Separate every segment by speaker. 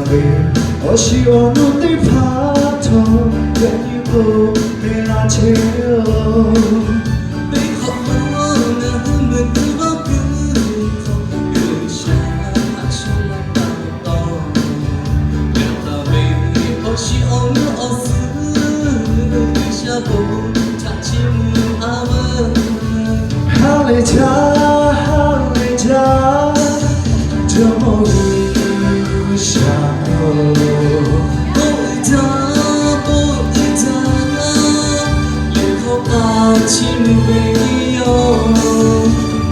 Speaker 1: Oshi onu te pato Gani ko me la cheo
Speaker 2: Be kho na me tu ba ku ko Yu sha sha la ta to Ya ta be Oshi onu osu Sha bo cha chi mu ama
Speaker 1: Hale cha Tomo
Speaker 2: Chim về yo,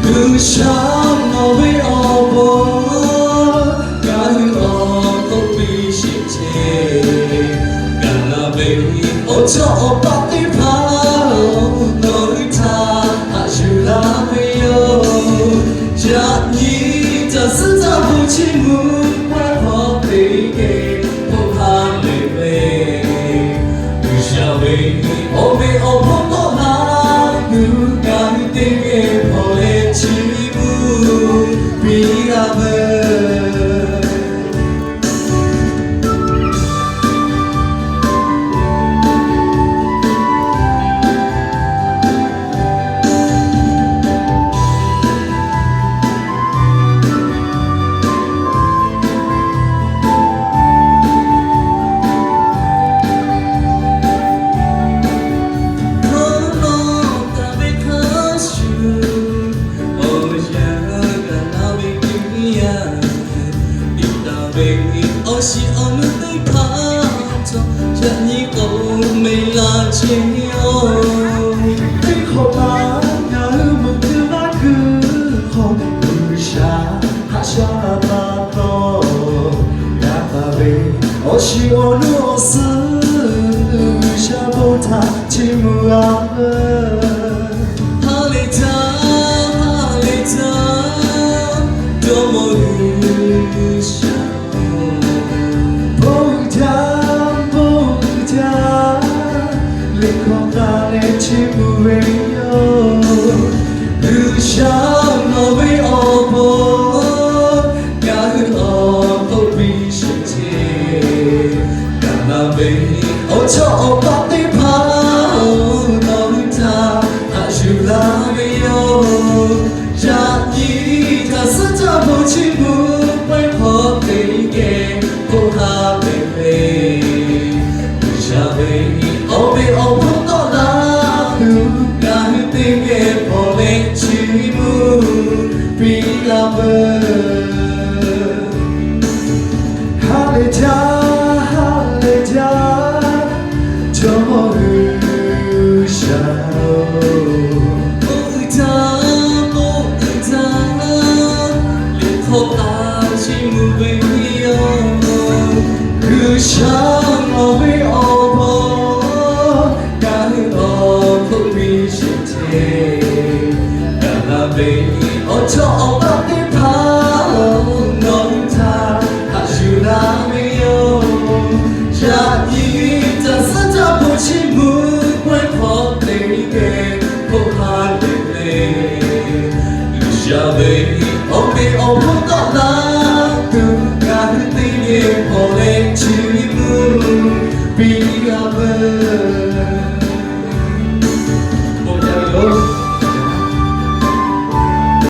Speaker 2: cứ sáng nó với ô bố, cả hương ô có bị xịt chê, cả là về ô cho ô bắt đi phá, nói ta hạ chịu là về yo, chả nhị chả sức ta bu chim mù, quay họ về kề, ô hà lệ về, cứ sao về ô bố có là Kami tinggal oleh cimu bila Oshi onu te pato Jani ko me la cheo
Speaker 1: Te kho ba ngờ mừng tư ba cứ Không cứ xa hạ xa ba to Ya ta về Oshi onu osu Sha bo ta chimu ame
Speaker 2: Halita Domo usha
Speaker 1: Chimu yo
Speaker 2: Hư sáng nó với ô bố Cả hư ô có bị sinh chê Cả là về ô cho ô bắt đi phá Nói ta hạ chịu là về yo Chả nhị ta sức ta vô chimu Quay khó tình kê cô hà về về Chả về ô về ô không có là Kami tinggal oleh cimu bila
Speaker 1: Hale ja Tomo usha
Speaker 2: Bo ita Lihat cimu beliau Cứ sáng nó với ô bố Cả hương ô không bị xịt chê Cả là về ô cho ô bắt đi phá Nói ta hạ chịu là với yo Chả nhị ta sức ta bộ chi mù Quay khó tình kê cô hà lệ lệ Chả về ô bị ô không có là Từ cả hương tình yêu ô lên chi mù Bila